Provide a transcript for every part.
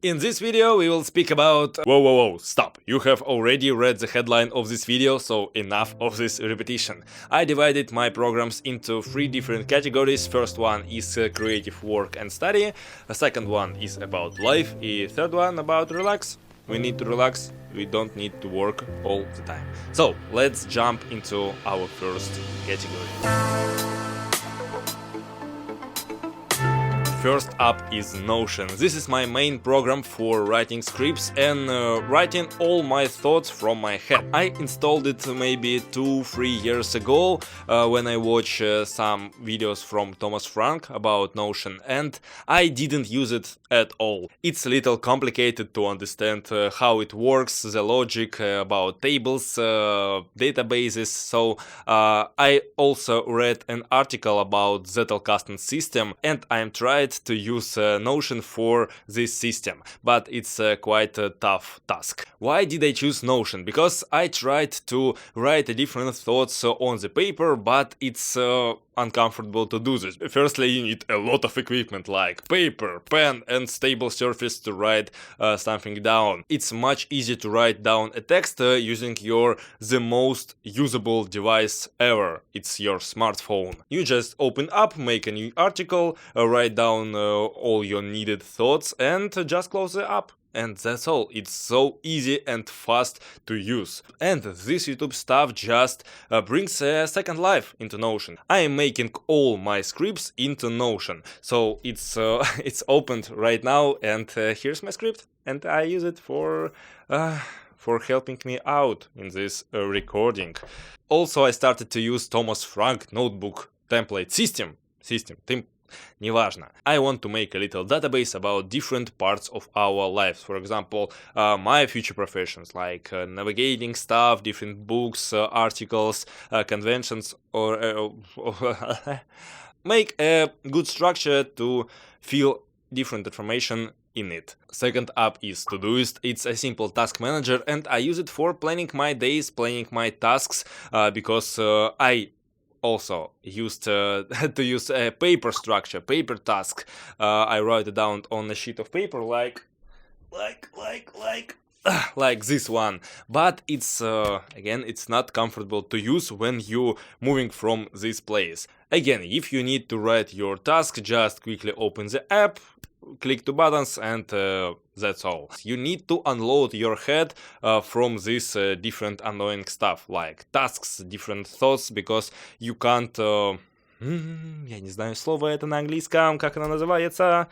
In this video we will speak about... Whoa, stop! You have already read the headline of this video, so enough of this repetition. I divided my programs into 3 different categories. First one is creative work and study, the second one is about life, the third one about relax. We need to relax, we don't need to work all the time. So, let's jump into our first category. First up is Notion. This is my main program for writing scripts and writing all my thoughts from my head. I installed it maybe 2-3 years ago when I watched some videos from Thomas Frank about Notion, and I didn't use it at all. It's a little complicated to understand how it works, the logic about tables, databases, so I also read an article about Zettelkasten system and I'm tried to use Notion for this system, but it's quite a tough task. Why did I choose Notion? Because I tried to write different thoughts on the paper, but it's uncomfortable to do this. Firstly, you need a lot of equipment like paper, pen and stable surface to write something down. It's much easier to write down a text using the most usable device ever. It's your smartphone. You just open up, make a new article, write down all your needed thoughts and just close the app. And that's all. It's so easy and fast to use. And this YouTube stuff just brings a second life into Notion. I am making all my scripts into Notion. So it's it's opened right now, and here's my script. And I use it for helping me out in this recording. Also, I started to use Thomas Frank notebook template system. Неважно. I want to make a little database about different parts of our lives. For example, my future professions, like navigating stuff, different books, articles, conventions, or make a good structure to feel different information in it. Second up is Todoist. It's a simple task manager and I use it for planning my days, planning my tasks, because I also used to use a paper structure, paper task. I write it down on a sheet of paper like this one, but it's again, it's not comfortable to use when you moving from this place. Again, if you need to write your task, just quickly open the app, click 2 buttons and that's all. You need to unload your head from this different annoying stuff like tasks, different thoughts, because you can't... я не знаю слово это на английском, как оно называется?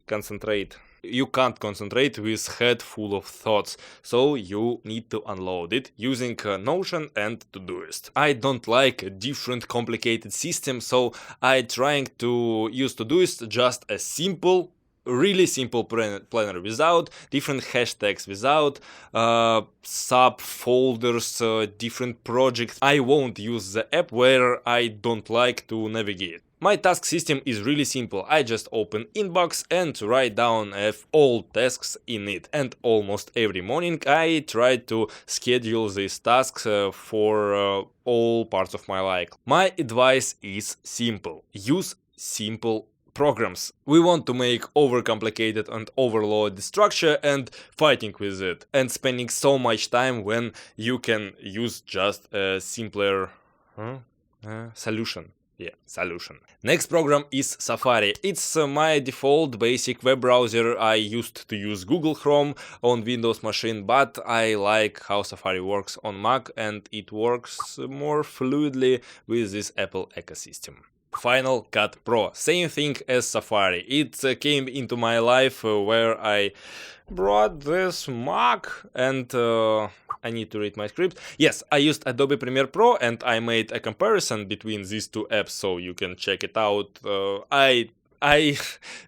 Concentrate. You can't concentrate with head full of thoughts, so you need to unload it using Notion and Todoist. I don't like a different complicated system, so I trying to use Todoist just a simple, really simple planner without different hashtags, without subfolders, different projects. I won't use the app where I don't like to navigate. My task system is really simple. I just open inbox and write down all tasks in it. And almost every morning I try to schedule these tasks for all parts of my life. My advice is simple. Use simple programs. We want to make overcomplicated and overloaded structure and fighting with it. And spending so much time when you can use just a simpler solution. Yeah, solution. Next program is Safari. It's my default basic web browser. I used to use Google Chrome on Windows machine, but I like how Safari works on Mac and it works more fluidly with this Apple ecosystem. Final Cut Pro. Same thing as Safari. It came into my life where I brought this Mac and I need to read my script. Yes, I used Adobe Premiere Pro and I made a comparison between these 2 apps, so you can check it out. I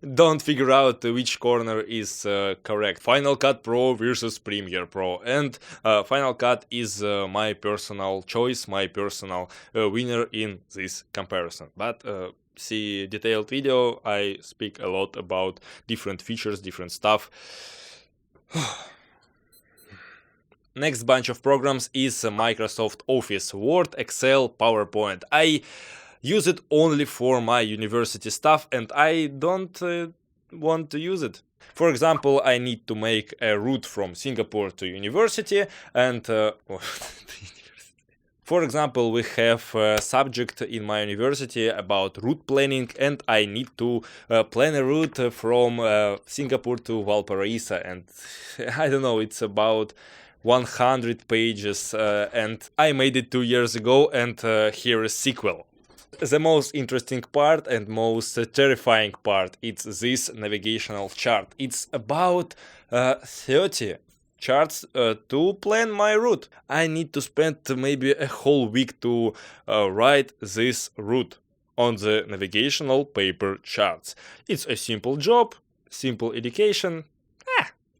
don't figure out which corner is correct. Final Cut Pro versus Premiere Pro, and Final Cut is my personal choice, my personal winner in this comparison. But see detailed video, I speak a lot about different features, different stuff. Next bunch of programs is Microsoft Office, Word, Excel, PowerPoint. I use it only for my university stuff and I don't want to use it For example, I need to make a route from Singapore to university, and for example, we have a subject in my university about route planning, and I need to plan a route from Singapore to Valparaiso, and I don't know, it's about 100 pages, and I made it 2 years ago, and here is sequel. The most interesting part and most terrifying part, it's this navigational chart. It's about 30 charts to plan my route. I need to spend maybe a whole week to write this route on the navigational paper charts. It's a simple job, simple education.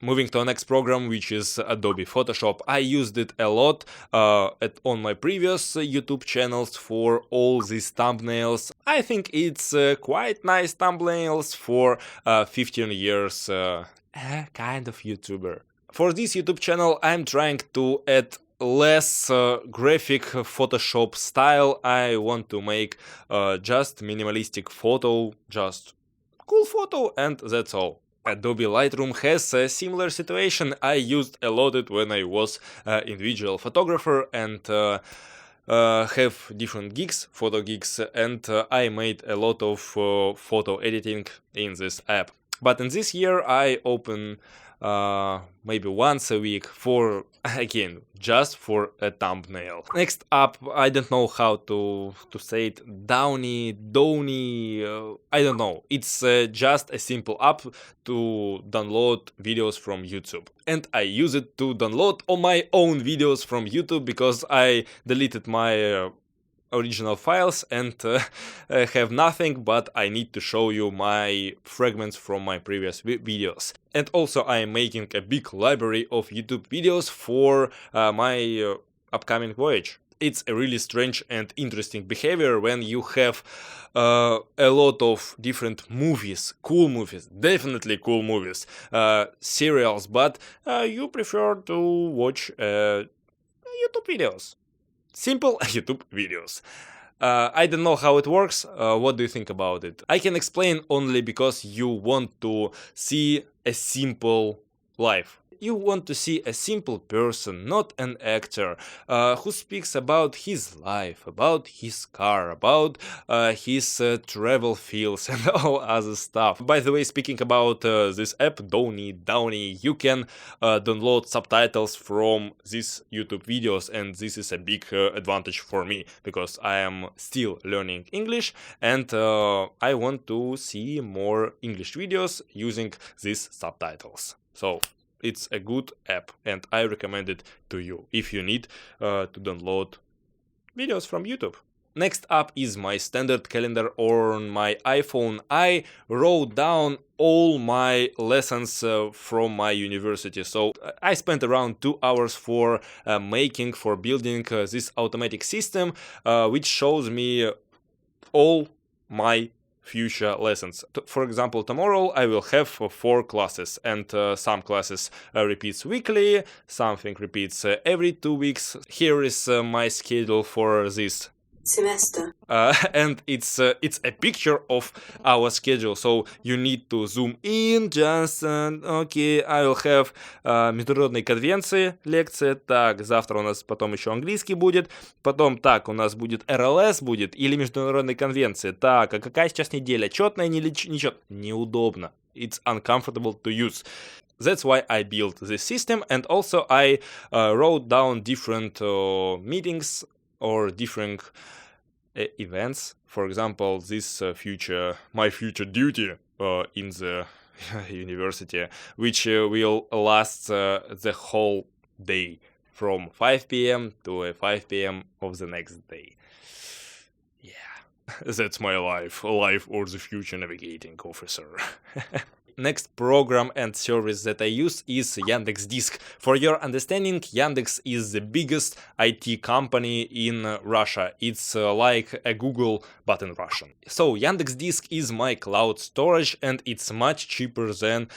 Moving to our next program, which is Adobe Photoshop. I used it a lot on my previous YouTube channels for all these thumbnails. I think it's quite nice thumbnails for 15 years kind of YouTuber. For this YouTube channel, I'm trying to add less graphic Photoshop style. I want to make just minimalistic photo, just cool photo, and that's all. Adobe Lightroom has a similar situation. I used a lot it when I was individual photographer and have different gigs, photo gigs, and I made a lot of photo editing in this app. But in this year I open maybe once a week for, again, just for a thumbnail. Next up, I don't know how to say it, Downie, I don't know. It's just a simple app to download videos from YouTube. And I use it to download all my own videos from YouTube because I deleted my original files and have nothing, but I need to show you my fragments from my previous videos. And also I am making a big library of YouTube videos for my upcoming voyage. It's a really strange and interesting behavior when you have a lot of different movies, cool movies, definitely cool movies, serials, but you prefer to watch YouTube videos. Simple YouTube videos. I don't know how it works. What do you think about it? I can explain only because you want to see a simple life. You want to see a simple person, not an actor, who speaks about his life, about his car, about his travel fields and all other stuff. By the way, speaking about this app, Downie, you can download subtitles from these YouTube videos, and this is a big advantage for me because I am still learning English and I want to see more English videos using these subtitles. So it's a good app and I recommend it to you if you need to download videos from YouTube. Next up is my standard calendar on my iPhone. I wrote down all my lessons from my university. So I spent around 2 hours for building this automatic system, which shows me all my future lessons. For example, tomorrow I will have 4 classes, and some classes repeats weekly, something repeats every 2 weeks. Here is my schedule for this semester, and it's a picture of our schedule, so you need to zoom in. Just okay, I will have международные конвенции, лекция. Так, завтра у нас потом еще английский будет, потом так, у нас будет РЛС будет или международные конвенции. Так, а какая сейчас неделя? Четная, нечетная? Неудобно. It's uncomfortable to use. That's why I built this system, and also I wrote down different meetings or different events. For example, this my future duty in the university, which will last the whole day from 5 p.m. to 5 p.m. of the next day. Yeah, that's my life or the future navigating officer. Next program and service that I use is Yandex.Disk. For your understanding, Yandex is the biggest IT company in Russia. It's like a Google, but in Russian. So Yandex.Disk is my cloud storage and it's much cheaper than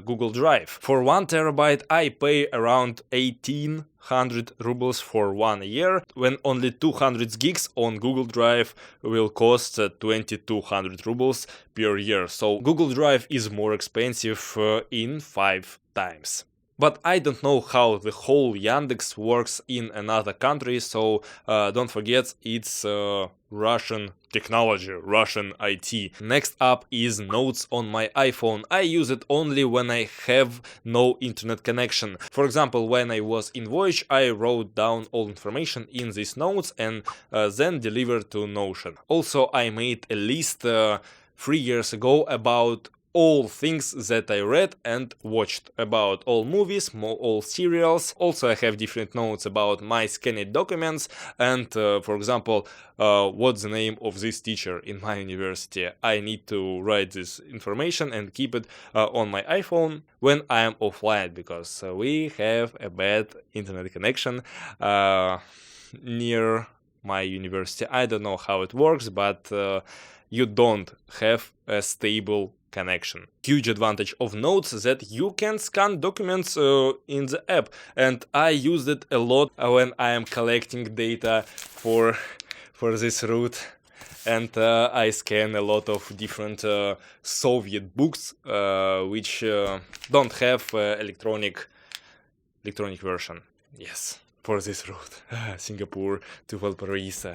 Google Drive. For 1 terabyte I pay around 1800 rubles for 1 year, when only 200 gigs on Google Drive will cost 2200 rubles per year. So Google Drive is more expensive in 5 times. But I don't know how the whole Yandex works in another country, so don't forget it's Russian technology, Russian IT. Next up is Notes on my iPhone. I use it only when I have no internet connection. For example, when I was in Voyage, I wrote down all information in these notes and then delivered to Notion. Also, I made a list 3 years ago about all things that I read and watched, about all movies, all serials. Also, I have different notes about my scanned documents and, for example, what's the name of this teacher in my university. I need to write this information and keep it on my iPhone when I am offline, because we have a bad internet connection near my university. I don't know how it works, but you don't have a stable connection. Huge advantage of Notes that you can scan documents in the app, and I used it a lot when I am collecting data for this route, and I scan a lot of different Soviet books which don't have electronic version. Yes. For this route, Singapore to Valparaiso.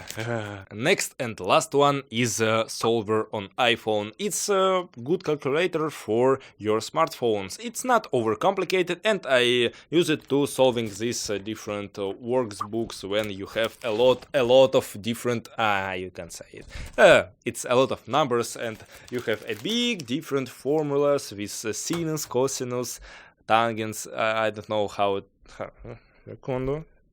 Next and last one is Soulver on iPhone. It's a good calculator for your smartphones. It's not overcomplicated, and I use it to solving these different workbooks when you have a lot of different, you can say it. It's a lot of numbers, and you have a big different formulas with sinus, cosinus, tangents. I don't know how it.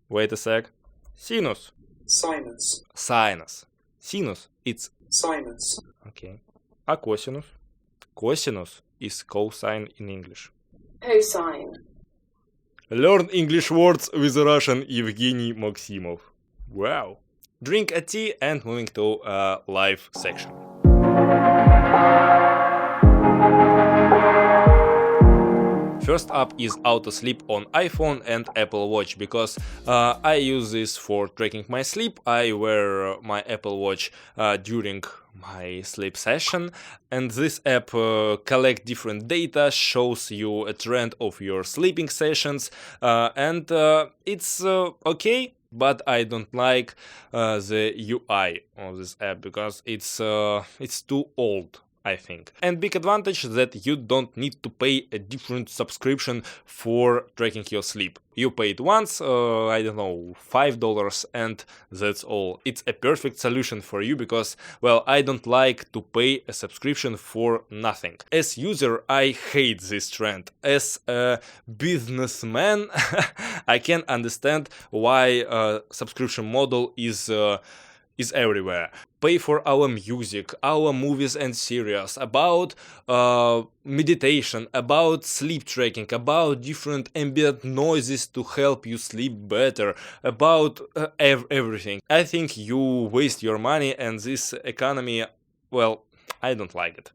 Wait a sec. Sinus. Sinus. Sinus. Sinus. It's Sinus. okay. A cosinus? Cosinus is cosine in English. Cosine. Learn English words with Russian Evgeny Maximov. Wow. Drink a tea and moving to live section. First up is Autosleep on iPhone and Apple Watch, because I use this for tracking my sleep. I wear my Apple Watch during my sleep session, and this app collects different data, shows you a trend of your sleeping sessions, and it's okay. But I don't like the UI of this app because it's too old, I think. And big advantage that you don't need to pay a different subscription for tracking your sleep. You pay it once, I don't know, $5, and that's all. It's a perfect solution for you because, well, I don't like to pay a subscription for nothing. As user, I hate this trend. As a businessman, I can understand why subscription model is everywhere. Pay for our music, our movies and series, about meditation, about sleep tracking, about different ambient noises to help you sleep better, about everything. I think you waste your money, and this economy, well, I don't like it.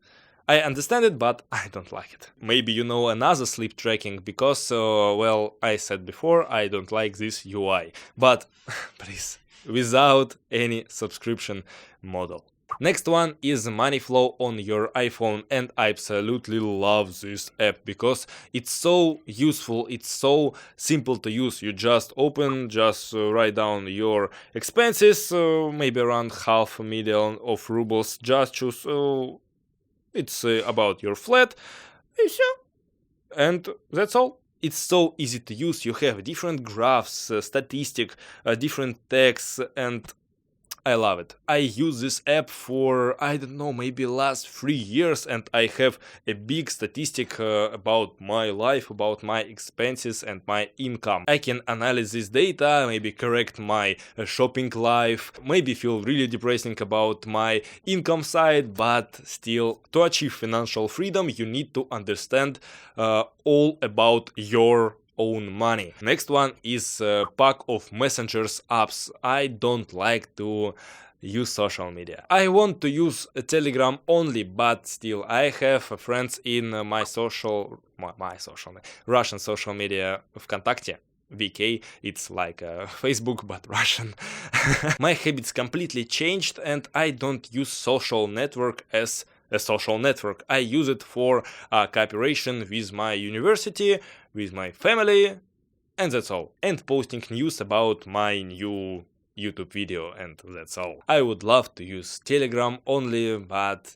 I understand it, but I don't like it. Maybe you know another sleep tracking, because, well, I said before, I don't like this UI. But, please, without any subscription model. Next one is MoneyFlow on your iPhone, and I absolutely love this app because it's so useful, it's so simple to use. You just open, just write down your expenses, maybe around 500,000 of rubles, just choose, it's about your flat, and that's all. It's so easy to use. You have different graphs, statistics, different texts, and I love it. I use this app for, I don't know, maybe last 3 years, and I have a big statistic about my life, about my expenses and my income. I can analyze this data, maybe correct my shopping life, maybe feel really depressing about my income side, but still, to achieve financial freedom, you need to understand all about your own money. Next one is a pack of messengers apps. I don't like to use social media. I want to use Telegram only, but still I have friends in my Russian social media Vkontakte. VK, it's like Facebook but Russian. My habits completely changed and I don't use social network as a social network. I use it for cooperation with my university, with my family, and that's all. And posting news about my new YouTube video, and that's all. I would love to use Telegram only, but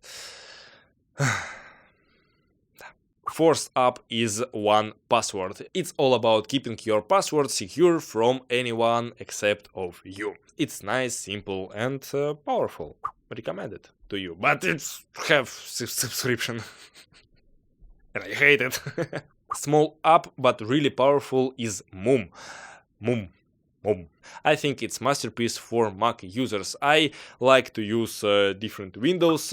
fourth app is One Password. It's all about keeping your password secure from anyone except of you. It's nice, simple, and powerful. Recommended to you, but it's have subscription, and I hate it. Small app, but really powerful is Moom. Moom. I think it's masterpiece for Mac users. I like to use different Windows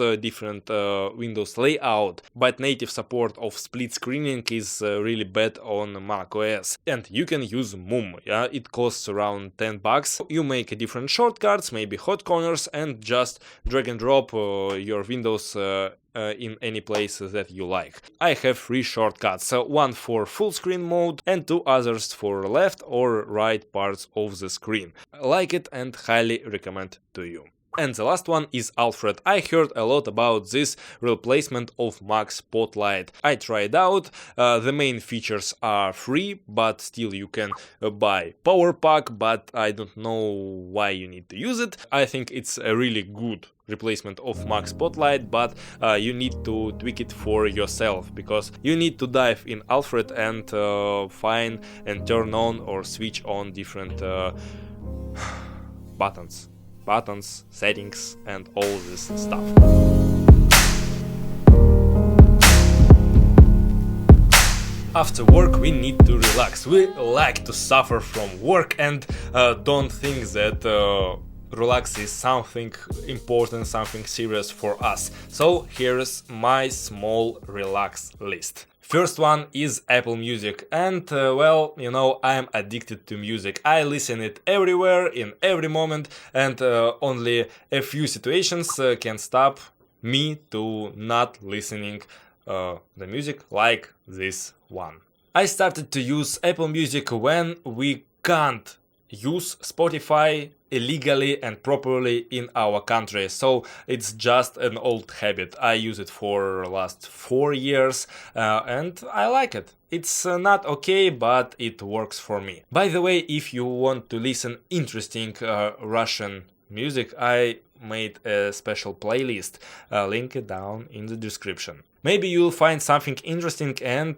layout, but native support of split screening is really bad on Mac OS. And you can use Moom. Yeah, it costs around $10. You make different shortcuts, maybe hot corners, and just drag and drop your Windows in any place that you like. I have 3 shortcuts, one for full screen mode and 2 others for left or right parts of the screen. I like it and highly recommend to you. And the last one is Alfred. I heard a lot about this replacement of Mac Spotlight. I tried out, the main features are free, but still you can buy power pack, but I don't know why you need to use it. I think it's a really good replacement of Mac Spotlight, but you need to tweak it for yourself, because you need to dive in Alfred and find and turn on or switch on different buttons, settings, and all this stuff. After work we need to relax. We like to suffer from work and don't think that relax is something important, something serious for us. So here's my small relax list. First one is Apple Music, and well, you know, I'm addicted to music. I listen it everywhere, in every moment, and only a few situations can stop me to not listening the music like this one. I started to use Apple Music when we can't use Spotify illegally and properly in our country, so it's just an old habit. I use it for last 4 years and I like it. It's not okay, but it works for me. By the way, if you want to listen interesting Russian music, I made a special playlist, link it down in the description. Maybe you'll find something interesting and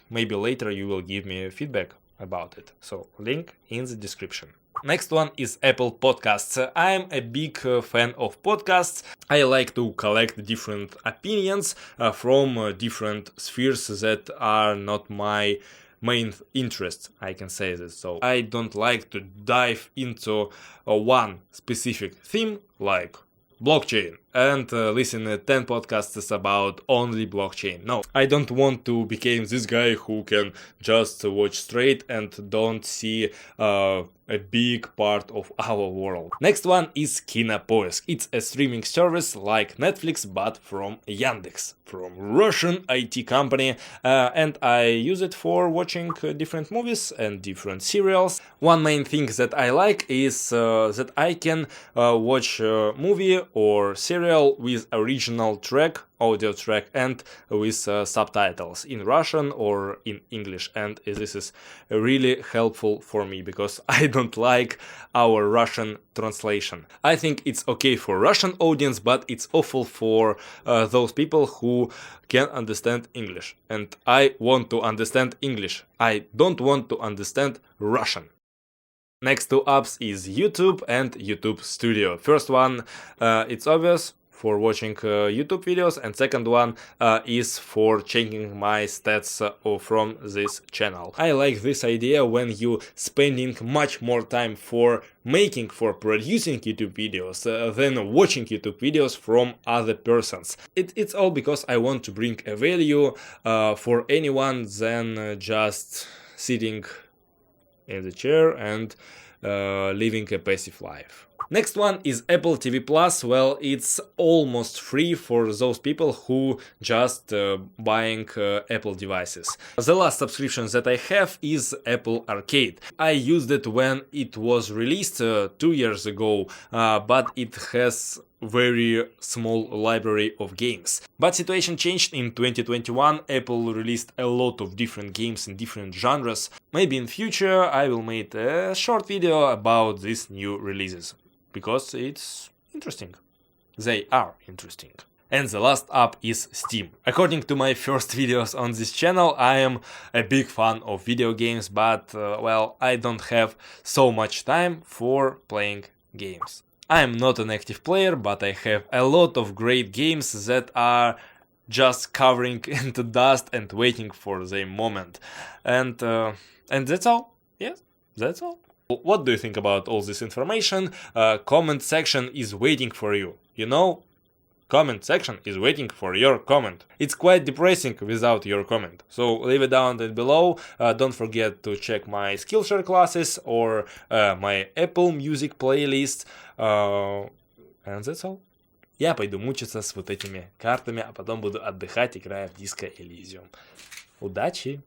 maybe later you will give me feedback about it. So link in the description. Next one is Apple Podcasts. I'm a big fan of podcasts. I like to collect different opinions from different spheres that are not my main interest, I can say this. So I don't like to dive into one specific theme like blockchain and listen to 10 podcasts about only blockchain. No, I don't want to become this guy who can just watch straight and don't see a big part of our world. Next one is Кинопоиск. It's a streaming service like Netflix but from Yandex, from Russian IT company, and I use it for watching different movies and different serials. One main thing that I like is that I can watch a movie or serial with original track, audio track, and with subtitles in Russian or in English, and this is really helpful for me because I don't like our Russian translation. I think it's okay for Russian audience, but it's awful for those people who can understand English, and I want to understand English. I don't want to understand Russian. Next two apps is YouTube and YouTube Studio. First one, it's obvious, for watching YouTube videos, and second one is for checking my stats from this channel. I like this idea when you spending much more time for producing YouTube videos than watching YouTube videos from other persons. It's all because I want to bring a value for anyone than just sitting in the chair and living a passive life. Next one is Apple TV Plus. Well, it's almost free for those people who just buying Apple devices. The last subscription that I have is Apple Arcade. I used it when it was released 2 years ago, but it has very small library of games. But situation changed in 2021. Apple released a lot of different games in different genres. Maybe in future I will make a short video about these new releases, because it's interesting. They are interesting. And the last app is Steam. According to my first videos on this channel, I am a big fan of video games, but well, I don't have so much time for playing games. I am not an active player, but I have a lot of great games that are just covering into dust and waiting for their moment. And that's all. Yes, that's all. What do you think about all this information? Comment section is waiting for you. You know, comment section is waiting for your comment. It's quite depressing without your comment. So leave it down below. Don't forget to check my Skillshare classes or my Apple Music playlist. And that's all. Я пойду мучиться с вот этими картами, а потом буду отдыхать, играя в Disco Elysium. Удачи!